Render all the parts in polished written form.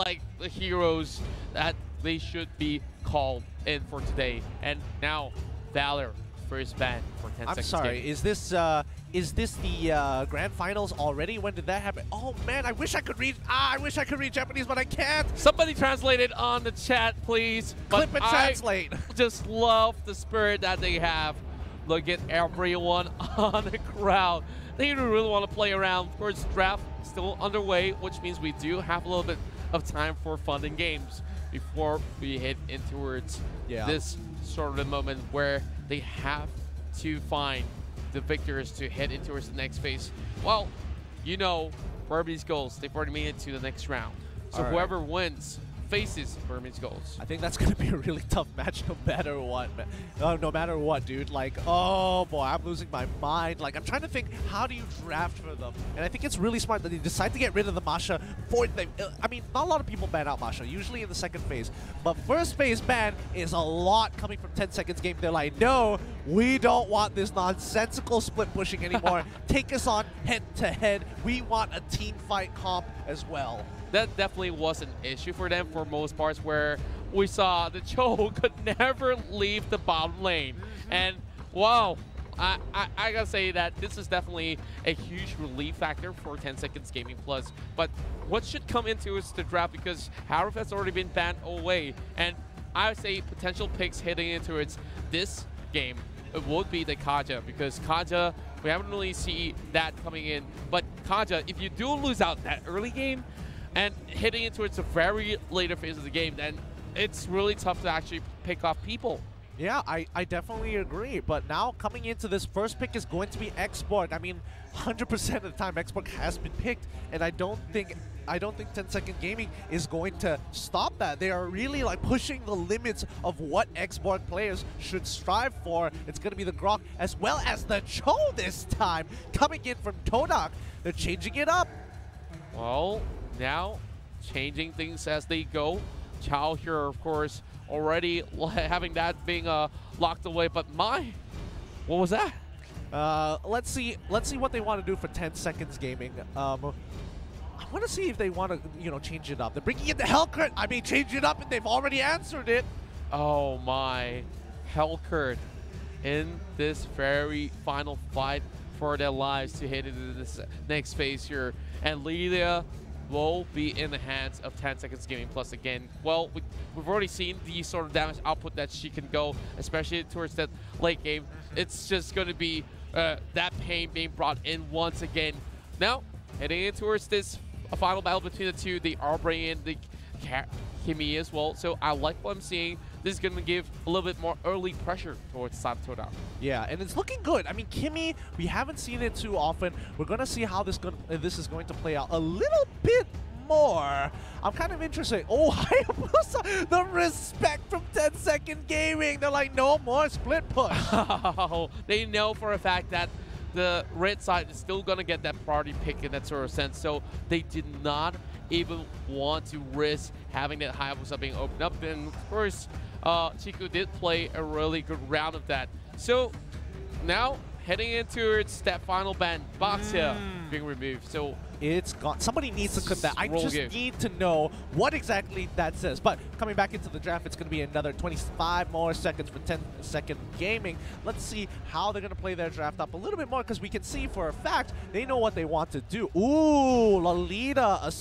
like the heroes that they should be called in for today. And now, Valor first ban for 10 I'm seconds. sorry, gaming. is this the grand finals already? When did that happen? Oh man, I wish I could read. I wish I could read Japanese, but I can't. Somebody translate it on the chat, please. Clip But and translate. I just love the spirit that they have. Look at everyone on the crowd. They really want to play around. Of course, draft still underway, which means we do have a little bit of time for fun and games before we head in towards this sort of the moment where they have to find the victors to head into the next phase. Well, you know, Burmese goals, they've already made it to the next round. So whoever wins faces Burmese goals. I think that's going to be a really tough match no matter what. No matter what, dude. Like, oh boy, I'm losing my mind. Like, I'm trying to think, how do you draft for them? And I think it's really smart that they decide to get rid of the Masha. I mean, not a lot of people ban out Masha, usually in the second phase. But first phase ban is a lot coming from 10 seconds game. They're like, no, we don't want this nonsensical split pushing anymore. Take us on head to head. We want a team fight comp as well. That definitely was an issue for them for most parts, where we saw the Cho could never leave the bottom lane. And wow, I gotta say that this is definitely a huge relief factor for 10 Seconds Gaming Plus. But what should come into is the draft, because Harif has already been banned away. And I would say potential picks heading into this game, it would be the Kaja, because Kaja, we haven't really seen that coming in. But Kaja, if you do lose out that early game, and hitting into the very later phase of the game, then it's really tough to actually pick off people. Yeah, I definitely agree. But now coming into this first pick is going to be Xborg. I mean, 100% of the time Xborg has been picked, and I don't think 10 Second Gaming is going to stop that. They are really like pushing the limits of what Xborg players should strive for. It's going to be the Grok as well as the Cho this time coming in from Todak. They're changing it up. Well, now changing things as they go. Chow here, of course, already having that being locked away. But what was that? Let's see what they want to do for 10 Seconds Gaming. I want to see if they want to, change it up. They're bringing in the Hellcurt. I mean, change it up, and they've already answered it. Oh my, Hellcurt in this very final fight for their lives to head into this next phase here, and Lilia will be in the hands of 10 Seconds Gaming Plus again. Well, we've already seen the sort of damage output that she can go, especially towards that late game. It's just going to be that pain being brought in once again. Now, heading in towards this final battle between the two, they are bringing in the Kimi as well. So I like what I'm seeing. This is going to give a little bit more early pressure towards Todak. Yeah, and it's looking good. I mean, Kimi, we haven't seen it too often. We're going to see how this is going to play out a little bit more. I'm kind of interested. Oh, Hayabusa, the respect from 10 Second Gaming. They're like, no more split push. They know for a fact that the red side is still going to get that priority pick in that sort of sense. So they did not even want to risk having that Hayabusa being opened up. And of course, Chiku did play a really good round of that. So now heading into its that final ban, Boxia being removed. So it's gone. Somebody needs to clip that. I just need to know what exactly that says. But coming back into the draft, it's going to be another 25 more seconds for 10 Second Gaming. Let's see how they're going to play their draft up a little bit more, because we can see for a fact they know what they want to do. Ooh, Lolita,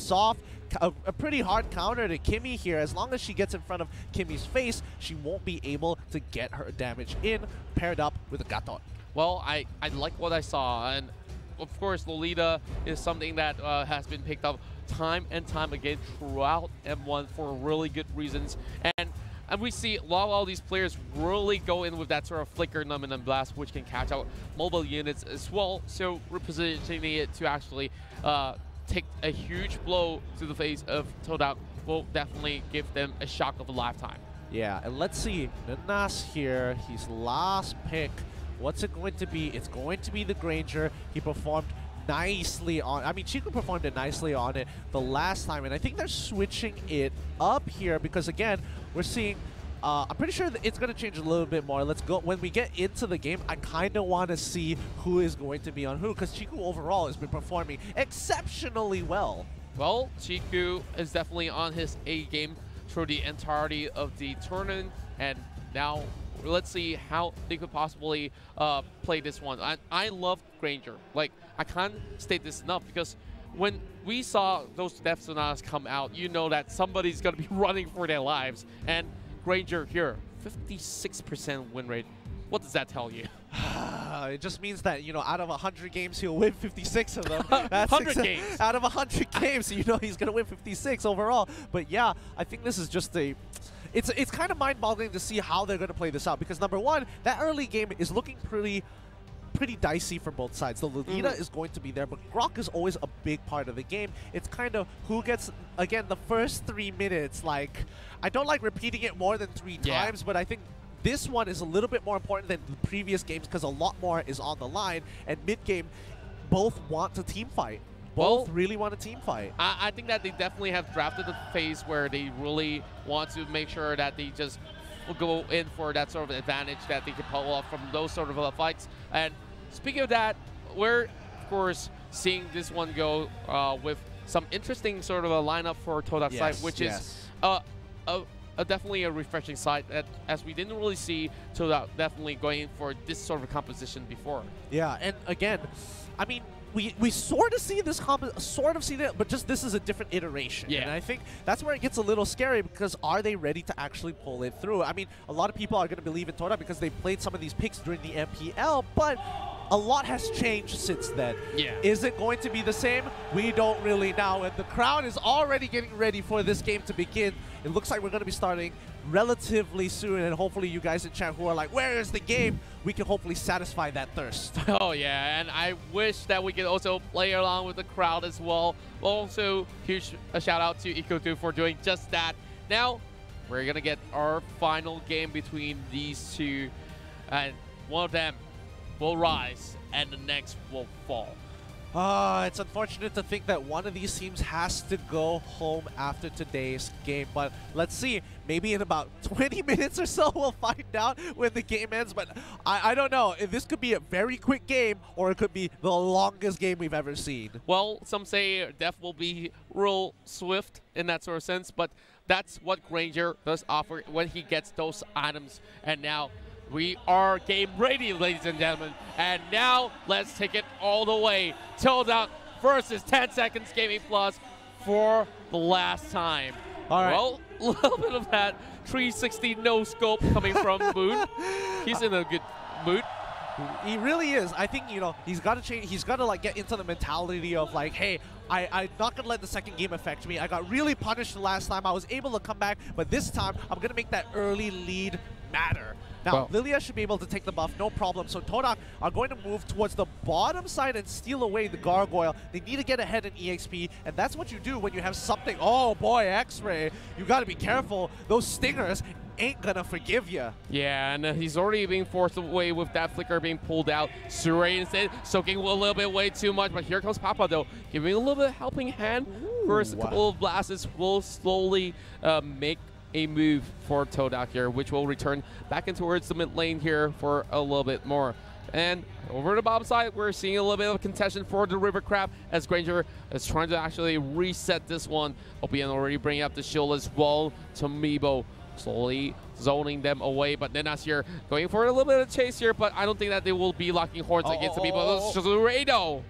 a pretty hard counter to Kimi here. As long as she gets in front of Kimi's face, she won't be able to get her damage in, paired up with a Gaton. Well, I like what I saw, and of course Lolita is something that has been picked up time and time again throughout M1 for really good reasons, and we see a lot of all these players really go in with that sort of flicker, numb and blast, which can catch out mobile units as well. So repositioning it to actually take a huge blow to the face of Todak will definitely give them a shock of a lifetime. Yeah, and let's see, Nanas here, his last pick. What's it going to be? It's going to be the Granger. He performed nicely on, I mean, Chiku performed it nicely on it the last time, and I think they're switching it up here because, again, we're seeing, I'm pretty sure that it's going to change a little bit more. Let's go, when we get into the game, I kind of want to see who is going to be on who, because Chiku overall has been performing exceptionally well. Well, Chiku is definitely on his A game through the entirety of the tournament, and now let's see how they could possibly play this one. I love Granger. Like, I can't state this enough, because when we saw those Death Sonatas come out, you know that somebody's going to be running for their lives. And Granger here, 56% win rate. What does that tell you? It just means that, you know, out of 100 games, he'll win 56 of them. That's 100 games. Out of 100 games, you know he's going to win 56 overall. But yeah, I think this is just a... It's kind of mind-boggling to see how they're going to play this out. Because number one, that early game is looking pretty dicey for both sides. The Lolita is going to be there, but Grok is always a big part of the game. It's kind of who gets, again, the first 3 minutes. Like, I don't like repeating it more than 3 times, but I think this one is a little bit more important than the previous games because a lot more is on the line. And mid-game, both want to team fight. Both really want a team fight. I think that they definitely have drafted the phase where they really want to make sure that they just go in for that sort of advantage that they can pull off from those sort of fights. And speaking of that, we're, of course, seeing this one go with some interesting sort of a lineup for Todak's side, which is definitely a refreshing side that, as we didn't really see Todak definitely going for this sort of composition before. Yeah, and again, I mean, we sort of see this but just this is a different iteration. Yeah. And I think that's where it gets a little scary, because are they ready to actually pull it through? I mean, a lot of people are going to believe in Todak because they played some of these picks during the MPL, but a lot has changed since then. Yeah. Is it going to be the same? We don't really know. And the crowd is already getting ready for this game to begin. It looks like we're going to be starting relatively soon, and hopefully you guys in chat who are like, where is the game? We can hopefully satisfy that thirst. Oh yeah, and I wish that we could also play along with the crowd as well. Also, huge shout out to Iko2 for doing just that. Now, we're going to get our final game between these two, and one of them will rise and the next will fall. It's unfortunate to think that one of these teams has to go home after today's game, but let's see. Maybe in about 20 minutes or so we'll find out when the game ends, but I don't know. If this could be a very quick game, or it could be the longest game we've ever seen. Well, some say Def will be real swift in that sort of sense, but that's what Granger does offer when he gets those items. And now we are game ready, ladies and gentlemen. And now let's take it all the way. Todak versus 10 Seconds Gaming Plus for the last time. All right. Well, a little bit of that 360 no scope coming from Moon. He's in a good mood. He really is. I think, you know, he's got to change. He's got to, like, get into the mentality of, like, hey, I'm not going to let the second game affect me. I got really punished the last time. I was able to come back, but this time I'm going to make that early lead matter. Now, Lilia should be able to take the buff, no problem. So Todak are going to move towards the bottom side and steal away the Gargoyle. They need to get ahead in EXP, and that's what you do when you have something. Oh boy, X-Ray. You got to be careful. Those stingers ain't gonna forgive you. Yeah, and he's already being forced away with that flicker being pulled out. Suray instead soaking a little bit way too much, but here comes Papa though, giving a little bit of helping hand. First couple of blasts will slowly make a move for Todak here, which will return back in towards the mid lane here for a little bit more. And over the bottom side, we're seeing a little bit of contention for the River Crab as Granger is trying to actually reset this one. OPN already bringing up the shield as well. Tomibo slowly zoning them away, but Nenas here going for a little bit of chase here, but I don't think that they will be locking horns against Tomibo. Shazurado.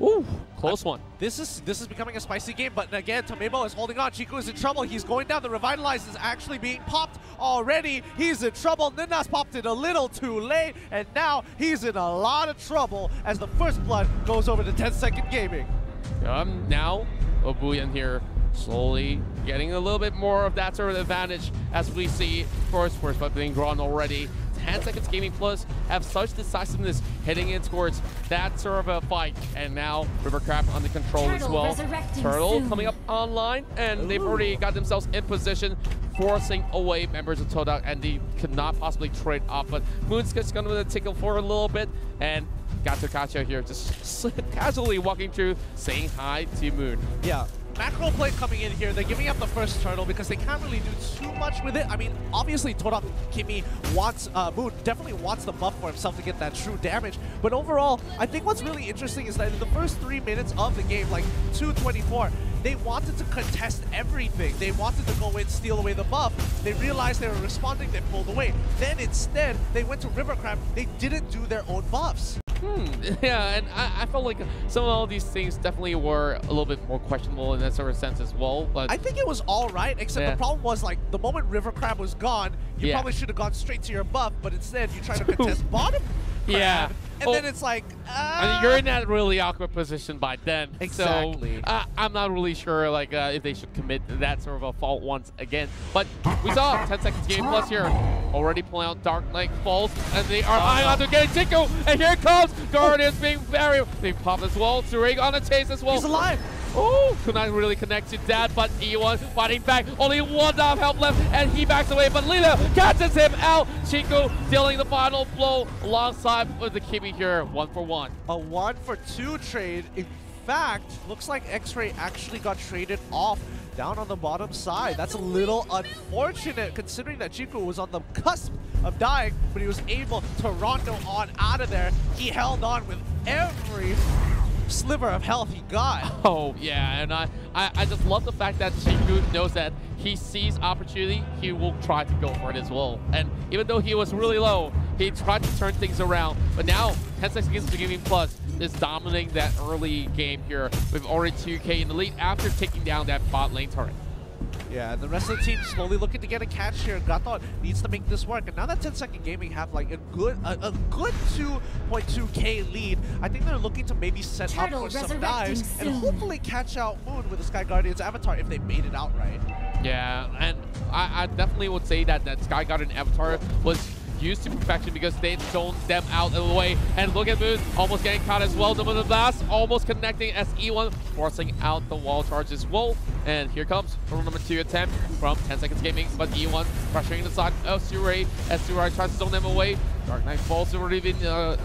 Ooh, close one. This is becoming a spicy game, but again, Tomibo is holding on. Chiku is in trouble. He's going down. The Revitalize is actually being popped already. He's in trouble. Ninas popped it a little too late, and now he's in a lot of trouble as the first blood goes over to 10 Second Gaming. Now, Obuyan here slowly getting a little bit more of that sort of advantage as we see, of course, first blood being drawn already. 10 Seconds Gaming Plus have such decisiveness heading in towards that sort of a fight. And now River Crab under control as well. Turtle coming up online, and they've already got themselves in position, forcing away members of Todak, and they could not possibly trade off. But Moon's just going to tickle for a little bit, and Gato Kacha here just casually walking through, saying hi to Moon. Yeah. Macro play coming in here. They're giving up the first turtle because they can't really do too much with it. I mean, obviously Todak Kimi wants, Moon definitely wants the buff for himself to get that true damage. But overall, I think what's really interesting is that in the first 3 minutes of the game, like 2:24, they wanted to contest everything. They wanted to go in, steal away the buff. They realized they were responding, they pulled away. Then instead, they went to River Crab. They didn't do their own buffs. Yeah, and I felt like some of all these things definitely were a little bit more questionable in that sort of sense as well. But I think it was all right, except the problem was, like, the moment River Crab was gone, you probably should have gone straight to your buff, but instead you try to contest bottom crab. Yeah. And then it's like, I mean, you're in that really awkward position by then. Exactly. So I'm not really sure like if they should commit that sort of a fault once again. But we saw 10 seconds game plus here. Already pulling out Dark Knight Falls, and they are eyeing on to get Chico. And here comes Guardians being buried. They pop as well. Zurich on the chase as well. He's alive. Oh, could not really connect to that, but E1 fighting back. Only one down help left, and he backs away, but Lila catches him out. Chico dealing the final blow alongside with the Kimi here, 1-for-1. A 1-for-2 trade. In fact, looks like X-Ray actually got traded off down on the bottom side. That's a little unfortunate considering that Chico was on the cusp of dying, but he was able to rondo on out of there. He held on with every sliver of health he got. Oh yeah, and I just love the fact that Chico knows that he sees opportunity, he will try to go for it as well. And even though he was really low, he tried to turn things around. But now 10 seconds to Gaming Plus is dominating that early game here with already 2K in the lead after taking down that bot lane turret. Yeah, and the rest of the team slowly looking to get a catch here. Gatot needs to make this work, and now that 10 Second Gaming have like a good 2.2k lead, I think they're looking to maybe set up for some dives and hopefully catch out Moon with the Sky Guardian's avatar if they made it out right. Yeah, and I definitely would say that Sky Guardian avatar was used to perfection because they zoned them out of the way. And look at Moon almost getting caught as well. The blast almost connecting as E1 forcing out the wall charge as well. And here comes number 2 attempt from 10 Seconds Gaming, but E1 pressuring the side of Suray as Suray tries to zone them away. Dark Knight Falls already been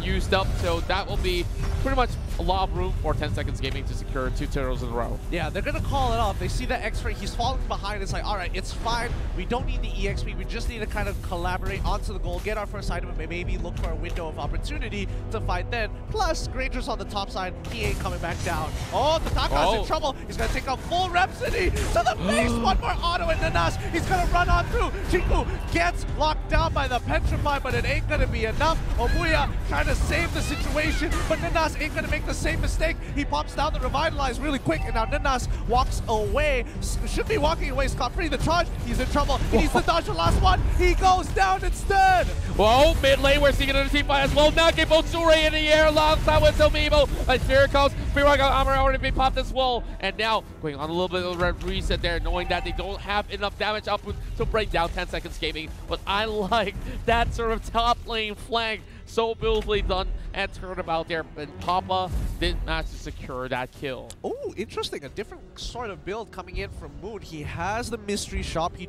used up, so that will be pretty much a lot of room for 10 Seconds Gaming to secure 2 turtles in a row. Yeah, they're gonna call it off. They see that X-Ray, he's falling behind. It's like, all right, it's fine. We don't need the EXP. We just need to kind of collaborate onto the goal, get our first item, and maybe look for a window of opportunity to fight then. Plus, Granger's on the top side. He ain't coming back down. Oh, the Taka's in trouble. He's gonna take a full Rhapsody to the face. One more auto in the Nash. He's gonna run on through. Chiku gets locked down by the Petrify, but it ain't gonna be enough. Omuya trying to save the situation, but Ninas ain't gonna make the same mistake. He pops down the Revitalize really quick, and now Ninas walks away. Should be walking away scot-free. The charge, he's in trouble. He needs to dodge the last one. He goes down instead. Whoa, mid lane, we're seeing another team fight as well. Now get both Suray in the air alongside with Tomibo. As here comes, Free-Rock armor already been popped as well. And now going on a little bit of a reset there, knowing that they don't have enough damage output to break down 10 Seconds Gaming. But I like that sort of top lane flank. So beautifully done and turnabout there, and Papa didn't manage to secure that kill. Oh, interesting. A different sort of build coming in from Moon. He has the mystery shop. He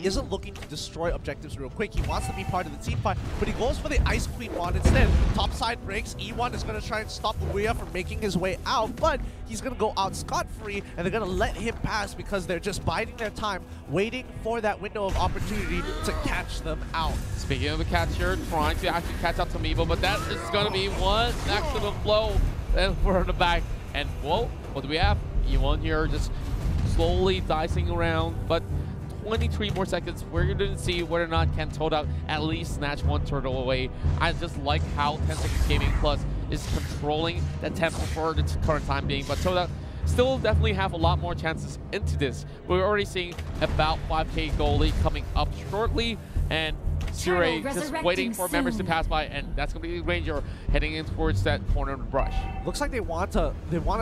isn't looking to destroy objectives real quick. He wants to be part of the team fight, but he goes for the Ice Queen wand instead. Top side breaks. E1 is going to try and stop Ouya from making his way out, but he's going to go out scot-free, and they're going to let him pass because they're just biding their time, waiting for that window of opportunity to catch them out. Speaking of the catcher, trying to actually catch out Tomibo, but that is going to be one accident blow for the back. And whoa, what do we have? E1 here just slowly dicing around, but 23 more seconds. We're going to see whether or not can Todak at least snatch one turtle away. I just like how 10 Seconds Gaming Plus is controlling the tempo for the current time being, but Todak still definitely have a lot more chances into this. We're already seeing about 5k goal lead coming up shortly, and Suray just waiting for members to pass by, and that's going to be Ranger heading in towards that corner of the brush. Looks like they want to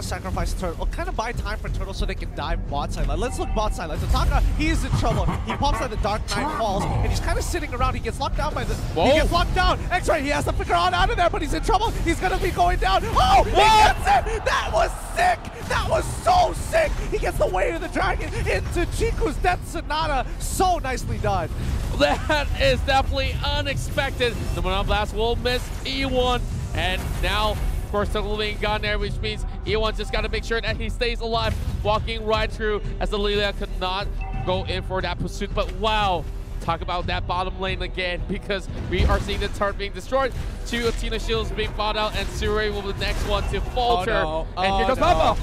sacrifice the turtle, kind of buy time for turtle so they can dive bot side. Like, let's look bot side. Like, Tataka, he's in trouble. He pops out the Dark Knight Falls, and he's kind of sitting around. He gets locked down by the. Whoa. He gets locked down. X-Ray, he has to figure out of there, but he's in trouble. He's going to be going down. Oh, he gets it! That was sick! That was so sick! He gets the weight of the dragon into Chiku's Death Sonata. So nicely done. That is definitely unexpected. The Moon Blast will miss E1, and now, of course, the being gone there, which means E1 just got to make sure that he stays alive, walking right through as the Lilia could not go in for that pursuit. But wow, talk about that bottom lane again, because we are seeing the turret being destroyed, 2 Athena shields being bought out, and Suray will be the next one to falter. Oh, no. And here goes Papa.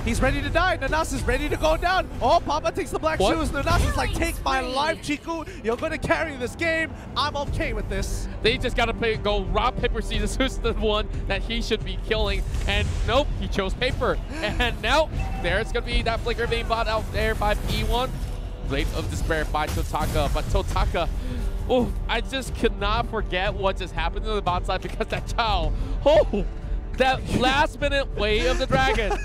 He's ready to die. Nanas is ready to go down. Oh, Papa takes the black What? shoes. Nanas is like, take my life, Chiku. You're going to carry this game. I'm okay with this. They just gotta go rock, paper, scissors. Who's the one that he should be killing? And nope, he chose paper. And now there's gonna be that flicker being bought out there by P1. Blade of Despair by Totaka, but Totaka, oh, I just cannot forget what just happened to the bot side because that Chao, oh, that last minute way of the dragon.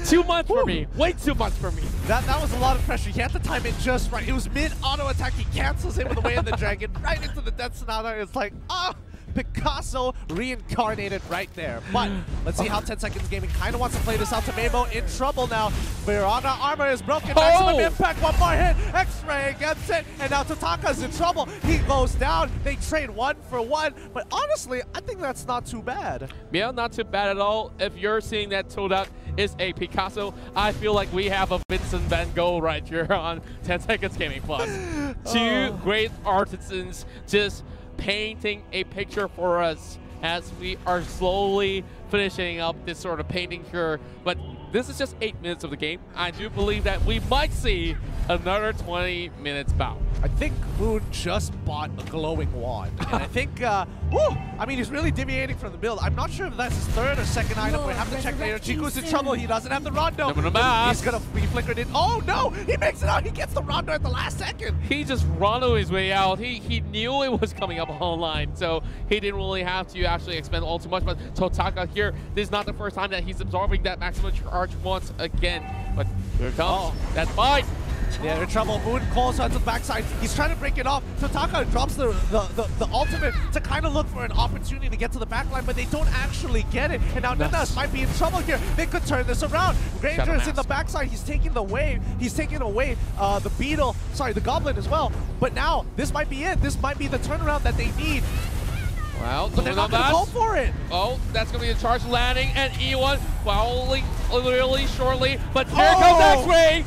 Too much for me. Way too much for me. That was a lot of pressure. He had to time it just right. It was mid-auto attack. He cancels it with the way of the dragon right into the Death Sonata. It's like, Picasso reincarnated right there. But let's see how 10 Seconds Gaming kind of wants to play this out. Tomemo in trouble now. Mirana armor is broken. Maximum impact. One more hit. X-Ray gets it. And now Totaka's in trouble. He goes down. They trade 1 for 1. But honestly, I think that's not too bad. Yeah, not too bad at all. If you're seeing that Todak is a Picasso, I feel like we have a Vincent van Gogh right here on 10 Seconds Gaming Plus. Two great artisans just painting a picture for us as we are slowly finishing up this sort of painting here. But this is just 8 minutes of the game. I do believe that we might see another 20 minutes bout. I think Moon just bought a glowing wand. And I think, I mean, he's really deviating from the build. I'm not sure if that's his third or second item. We'll have to check later. Chiku's in trouble. He doesn't have the Rondo. He's going to be flickered in. Oh, no! He makes it out. He gets the Rondo at the last second. He just Rondo his way out. He knew it was coming up online, so he didn't really have to actually expend all too much. But Totaka here, this is not the first time that he's absorbing that maximum charge once again. But here it comes. That's fine. Yeah, they're in trouble. Moon calls onto the backside. He's trying to break it off. Totaka drops the ultimate to kind of look for an opportunity to get to the backline, but they don't actually get it. And now Nanas might be in trouble here. They could turn this around. Granger's in the backside. He's taking the wave. He's taking away the beetle. Sorry, the goblin as well. But now this might be it. This might be the turnaround that they need. Well, but they're not going to go for it. Oh, that's going to be a charge landing, and E1 following really shortly. But here comes X-Ray.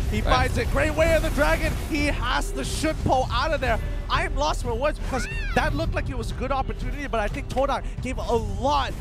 He finds it. Great way of the dragon. He has the Shunpo out of there. I'm lost for words because that looked like it was a good opportunity, but I think Todak gave a lot,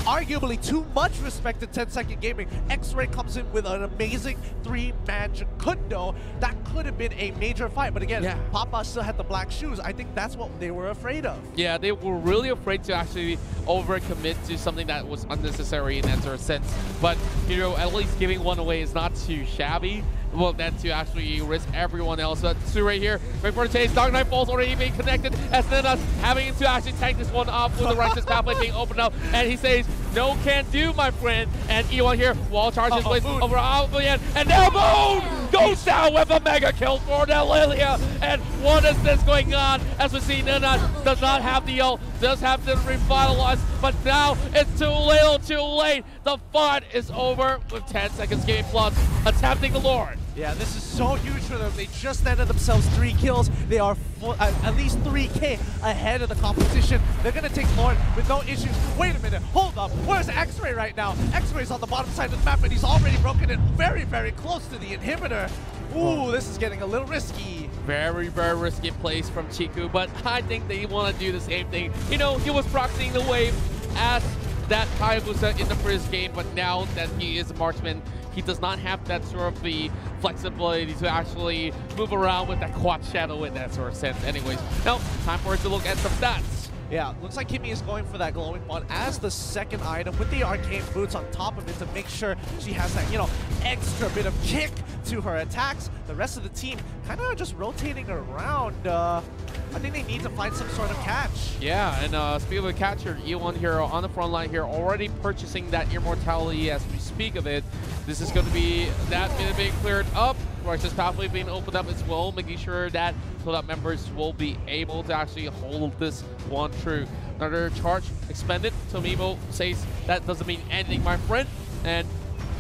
arguably too much respect to 10 Second Gaming. X-Ray comes in with an amazing 3-man Jukundo. That could have been a major fight, but again, Papa still had the black shoes. I think that's what they were afraid of. Yeah, they were really afraid to actually overcommit to something that was unnecessary in that sort of sense. But, you know, at least giving one away is not too shabby. Well, then to actually risk everyone else. But Sue right here, right for the chase. Dark Knight Falls already being connected. As Nanas having to actually tank this one off with the righteous pathway being opened up. And he says, no can do, my friend. And E1 here, wall charges place over Albion. And now Moon goes down with a mega kill for Lilia. And what is this going on? As we see, Nanas does not have the ult, does have to revitalize. But now it's too little, too late. The fight is over with 10 Seconds Game Plus attempting the Lord. Yeah, this is so huge for them. They just netted themselves 3 kills. They are at least 3K ahead of the competition. They're going to take Lord with no issues. Wait a minute. Hold up. Where's X-Ray right now? X-Ray's on the bottom side of the map, and he's already broken it very, very close to the inhibitor. Ooh, this is getting a little risky. Very, very risky place from Chiku, but I think they want to do the same thing. You know, he was proxying the wave as that Hayabusa in the first game, but now that he is a marksman, he does not have that sort of the flexibility to actually move around with that quad shadow in that sort of sense. Anyways, now time for us to look at some stats. Yeah, looks like Kimmy is going for that glowing bond as the second item with the arcane boots on top of it to make sure she has that, you know, extra bit of kick to her attacks. The rest of the team kind of just rotating around. I think they need to find some sort of catch. Yeah, and speaking of a catch here, E1 here on the front line here already purchasing that immortality as we speak of it. This is going to be that minute being cleared up. Righteous pathway being opened up as well, making sure that Todak members will be able to actually hold this one true. Another charge expended. Tomemo says that doesn't mean anything, my friend. And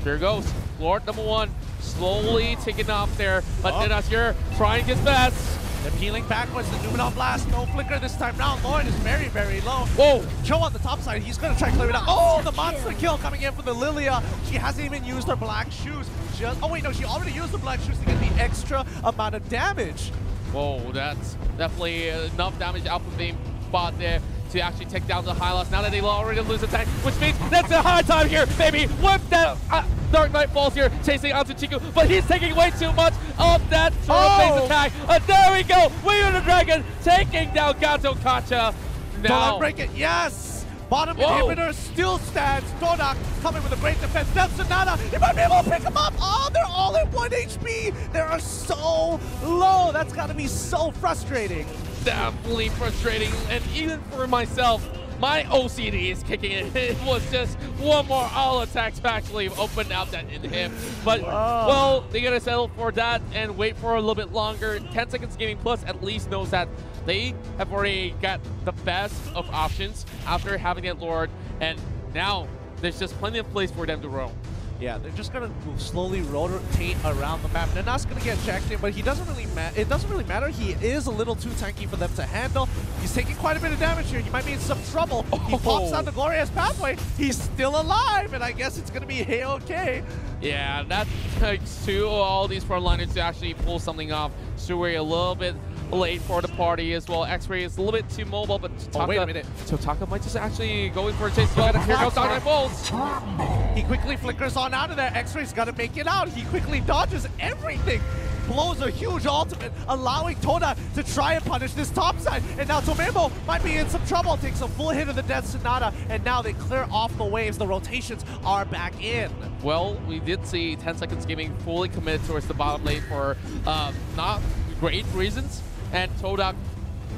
here goes. Lord number 1 slowly taking off there, but Nanas here trying his best. They're peeling backwards. The Numenon Blast, no flicker this time round. Lord is very, very low. Whoa! Cho on the top side. He's going to try to clear it out. Oh, the monster kill coming in for the Lilia. She hasn't even used her black shoes. Oh, wait, no, she already used the black shoes to get the extra amount of damage. Whoa, that's definitely enough damage output being bought there to actually take down the Hylos now that they already lose attack, which means that's a high time here, baby. Whip that Dark Knight falls here, chasing onto Chiku, but he's taking way too much of that sort of base attack. There we go. We are the Dragon taking down Gato Kacha. Now, don't break it. Yes. Bottom inhibitor still stands. Todak coming with a great defense. Death Sonata, he might be able to pick him up. Oh, they're all at 1 HP. They are so low. That's got to be so frustrating. Definitely frustrating. And even for myself, my OCD is kicking in. It was just one more all attack to actually open out that inhib. But, well, they're going to settle for that and wait for a little bit longer. 10 Seconds Gaming Plus at least knows that they have already got the best of options after having that Lord, and now there's just plenty of place for them to roam. Yeah, they're just gonna slowly rotate around the map. They're not gonna get jacked in, but he doesn't really it doesn't really matter. He is a little too tanky for them to handle. He's taking quite a bit of damage here. He might be in some trouble. He pops out the glorious pathway. He's still alive, and I guess it's gonna be okay. Yeah, that takes two of all these frontliners to actually pull something off. Suri a little bit late for the party as well. X-Ray is a little bit too mobile, but Todak, wait a minute. Todak might just actually go in for a chase. Here goes Dark Knight Bolts. He quickly flickers on out of there. X-Ray's got to make it out. He quickly dodges everything. Blows a huge ultimate, allowing Todak to try and punish this top side. And now Tomemo might be in some trouble. Takes a full hit of the Death Sonata, and now they clear off the waves. The rotations are back in. Well, we did see 10 Seconds Gaming fully committed towards the bottom lane for not great reasons. And Todak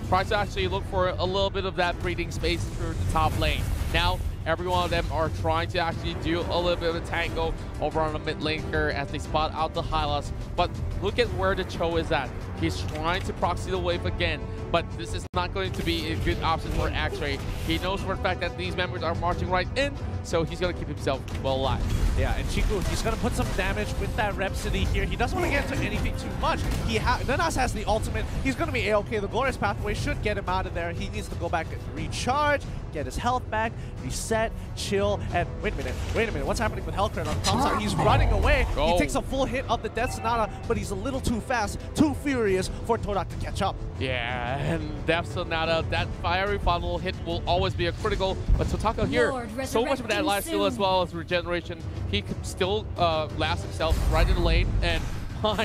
tries to actually look for a little bit of that breathing space through the top lane. Now, every one of them are trying to actually do a little bit of a tango over on the mid laner as they spot out the Hylas. But look at where the Cho is at. He's trying to proxy the wave again, but this is not going to be a good option for X-Ray. He knows for the fact that these members are marching right in, so he's going to keep himself well alive. Yeah, and Chiku, he's going to put some damage with that Rhapsody here. He doesn't want to get into anything too much. Nanas has the ultimate. He's going to be A-okay. The Glorious Pathway should get him out of there. He needs to go back and recharge, get his health back, reset, chill, and wait a minute. What's happening with Hellcrit on the top side? He's running away. He takes a full hit of the Death Sonata, but he's a little too fast, too furious for Todak to catch up. Yeah, and Death Sonata, that fiery funnel hit will always be a critical, but Totaka here, so much of that life steal as well as regeneration. He can still last himself right in the lane, and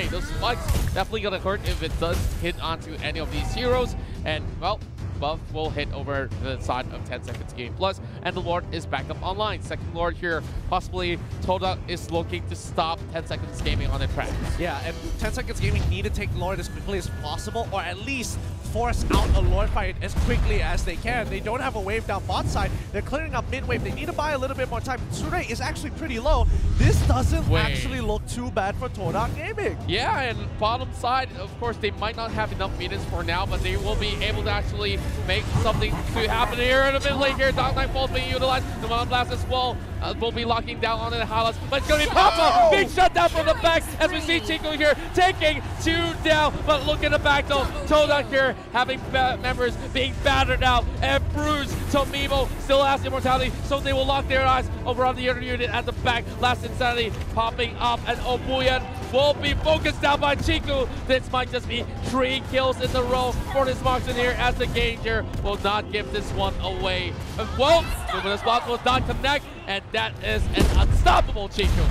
those spikes definitely gonna hurt if it does hit onto any of these heroes. And well, buff will hit over the side of 10 Seconds Gaming Plus, and the Lord is back up online. Second Lord here, possibly Todak is looking to stop 10 Seconds Gaming on their tracks. Yeah, and 10 Seconds Gaming need to take Lord as quickly as possible, or at least force out a Lord fight as quickly as they can. They don't have a wave down bot side. They're clearing up mid wave. They need to buy a little bit more time. Tsure is actually pretty low. This doesn't actually look too bad for Todak Gaming. Yeah, and bottom side, of course, they might not have enough meters for now, but they will be able to actually make something to happen here in a bit late here. Dark Knight Falls being utilized. The Mono Blast as well will be locking down on the Hylas, but it's going to be Papa being shut down from the back as we see Chico here taking 2 down. But look at the back though. Todak here having members being battered out and bruised. Tomemo still has immortality, so they will lock their eyes over on the other unit at the back. Last Insanity popping up, and Obuyan will be focused down by Chiku. This might just be 3 kills in a row for this marksman here, as the Ganger will not give this one away. Well, Luminous Block will not connect, and that is an unstoppable Chiku.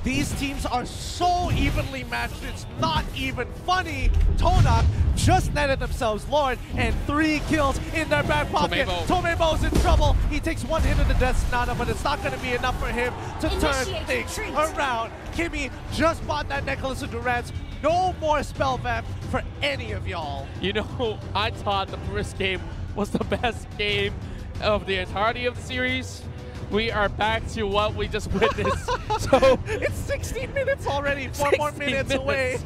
These teams are so evenly matched, it's not even funny. Todak just netted themselves Lord and 3 kills in their back pocket. Tomemo's in trouble. He takes 1 hit of the Death Sonata, but it's not going to be enough for him to turn things around. Kimmy just bought that Necklace of Durance. No more spell vamp for any of y'all. You know, I thought the first game was the best game of the entirety of the series. We are back to what we just witnessed. So it's 16 minutes already, 4 more minutes away.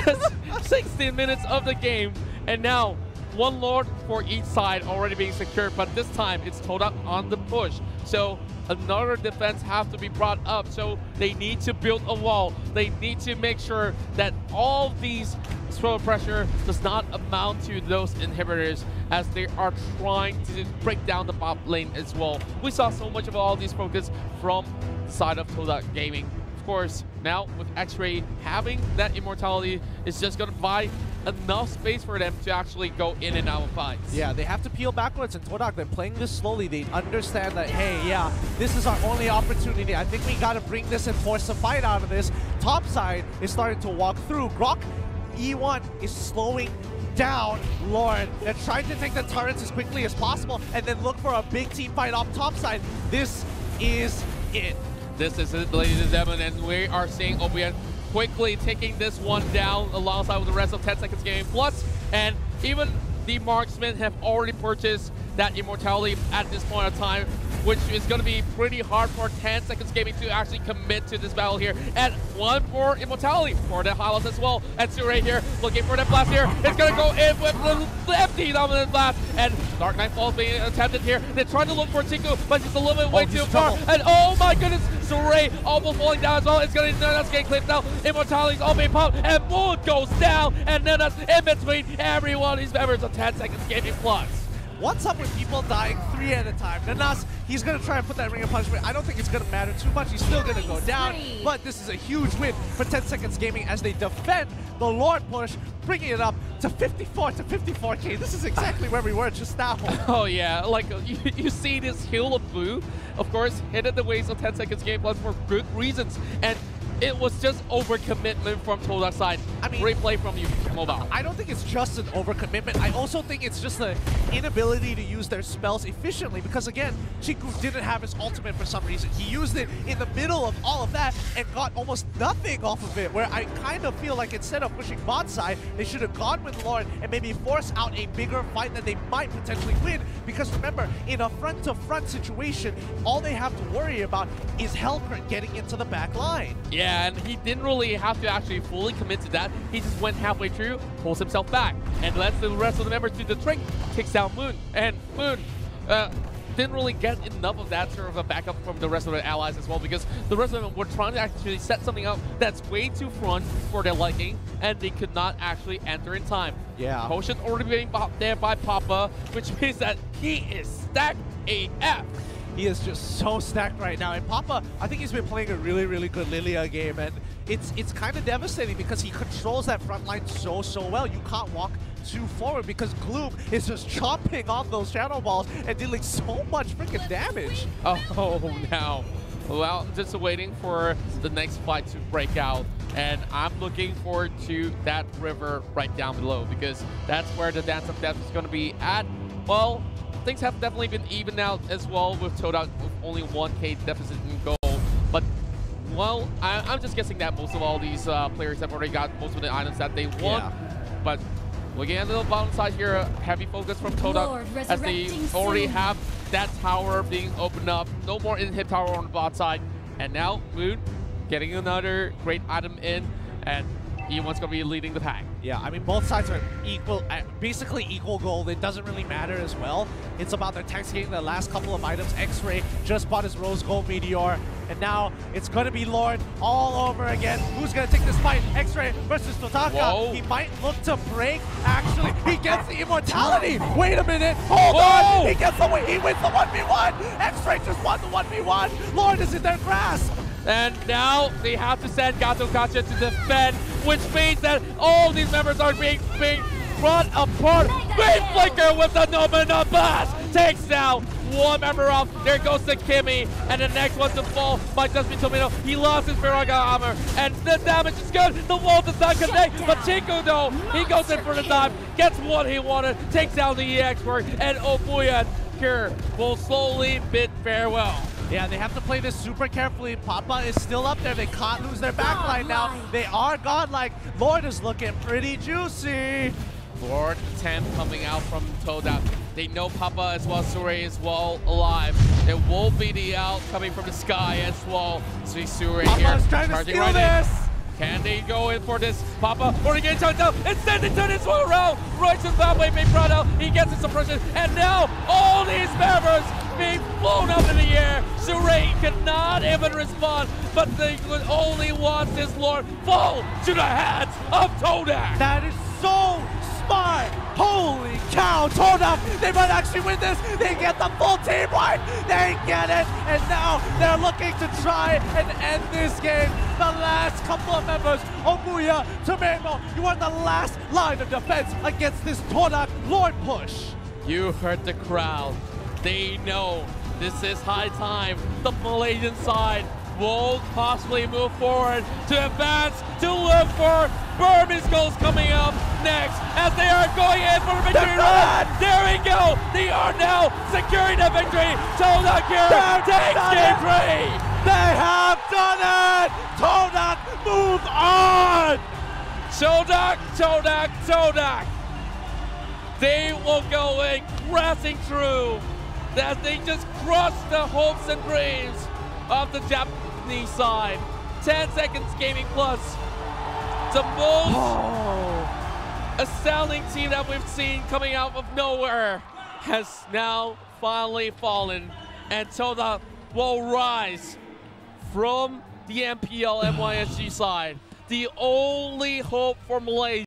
Just 16 minutes of the game, and now 1 Lord for each side already being secured, but this time it's Todak on the push. So another defense has to be brought up, so they need to build a wall. They need to make sure that all these throw pressure does not amount to those inhibitors as they are trying to break down the bot lane as well. We saw so much of all these focus from the side of Todak Gaming of course, now with X-Ray having that immortality is just going to buy enough space for them to actually go in and out of fights. Yeah, they have to peel backwards, and Todak, they're playing this slowly. They understand that, hey, yeah, this is our only opportunity. I think we got to bring this and force a fight out of this. Top side is starting to walk through. Grok, E1 is slowing down Lord. They're trying to take the turrets as quickly as possible and then look for a big team fight off top side. This is it. This is it, ladies and gentlemen, and we are seeing OBN quickly taking this one down alongside with the rest of 10 Seconds Gaming Plus, and even the marksmen have already purchased that immortality at this point of time, which is going to be pretty hard for 10 Seconds Gaming to actually commit to this battle here. And one more immortality for the Highlights as well. And Sure here looking for the blast here. It's going to go in with the empty dominant blast. And Dark Knight Falls being attempted here. They're trying to look for Tiku, but he's a little bit way too far. And oh my goodness, Sure almost falling down as well. It's going to that's getting clipped now. Immortality's all being popped, and Moon goes down. And then that's in between every one of these members of 10 Seconds Gaming Plus. What's up with people dying 3 at a time? Nanas, he's going to try and put that ring of punishment. I don't think it's going to matter too much. He's still going to go down. But this is a huge win for 10 Seconds Gaming as they defend the Lord push, bringing it up to 54 to 54k. This is exactly where we were just now. Oh yeah, like you see this hill of blue, of course, hit the waist of 10 Seconds Gaming Plus for good reasons. And it was just overcommitment from Todak's side. I mean, great play from you, Mobile. I don't think it's just an overcommitment. I also think it's just the inability to use their spells efficiently because, again, Chiku didn't have his ultimate for some reason. He used it in the middle of all of that and got almost nothing off of it, where I kind of feel like instead of pushing bot side, they should have gone with Lord and maybe force out a bigger fight that they might potentially win. Because remember, in a front-to-front situation, all they have to worry about is Hellcrit getting into the back line. Yeah, and he didn't really have to actually fully commit to that. He just went halfway through, pulls himself back, and lets the rest of the members do the trick, takes down Moon. And Moon didn't really get enough of that sort of a backup from the rest of the allies as well, because the rest of them were trying to actually set something up that's way too front for their liking, and they could not actually enter in time. Yeah. Potion already being popped there by Papa, which means that he is stacked AF. He is just so stacked right now. And Papa, I think he's been playing a really, really good Lilia game. And it's kind of devastating because he controls that front line so well. You can't walk too forward because Gloom is just chomping on those shadow balls and dealing so much freaking damage. Oh, now. Well, just waiting for the next fight to break out. And I'm looking forward to that river right down below because that's where the Dance of Death is going to be at. Well, things have definitely been evened out as well with Todak with only 1k deficit in gold. But, well, I'm just guessing that most of all these players have already got most of the items that they want. Yeah. But looking at the bottom side here, heavy focus from Todak as they already have that tower being opened up. No more in-hit tower on the bot side. And now Moon getting another great item in, and E1's going to be leading the pack. Yeah, I mean, both sides are equal, basically equal gold. It doesn't really matter as well. It's about their tanks getting the last couple of items. X-Ray just bought his Rose Gold Meteor, and now it's going to be Lord all over again. Who's going to take this fight? X-Ray versus Todaka. Whoa. He might look to break. Actually, he gets the immortality. Wait a minute. Hold on. He gets the win. He wins the 1v1. X-Ray just won the 1v1. Lord is in their grasp. And now they have to send Gato Gotcha to defend, which means that all these members are being brought apart. Big Flicker with the Nomina Blast takes down one member off. There goes the Kimmy, and the next one to fall might just be Tomino. He lost his Viraga armor, and the damage is good. The wall does not connect, but Chiku though, he goes in for the dive, gets what he wanted, takes down the EX work, and Obuyan Cure will slowly bid farewell. Yeah, they have to play this super carefully. Papa is still up there. They can't lose their backline now. They are godlike. Lord is looking pretty juicy. Lord 10 coming out from Todak. They know Papa as well, Sure is well alive. There will be the out coming from the sky as well. See Sure here. Papa's trying to steal this. Can they go in for this? Papa already getting turned down. Instead, they turn this one around. Right to the pathway being brought out. He gets his suppression. And now all these members being blown up in the air. Sure cannot even respond, but they would only want this Lord fall to the hands of Todak. That is so smart. Holy cow, Todak, they might actually win this. They get the full team wipe. They get it. And now they're looking to try and end this game. The last couple of members, Omuya, Tomemo, you are the last line of defense against this Todak Lord push. You heard the crowd. They know this is high time. The Malaysian side won't possibly move forward to advance, to look for Burmese goals coming up next as they are going in for a victory run. There we go. They are now securing the victory. Todak here takes game 3. They have done it. Todak, move on. Todak, Todak, Todak. They will go in, pressing through as they just crush the hopes and dreams of the Japanese side. 10 seconds gaming plus. The most astounding team that we've seen coming out of nowhere has now finally fallen, and Todak will rise from the MPL MYSG side. The only hope for Malaysia.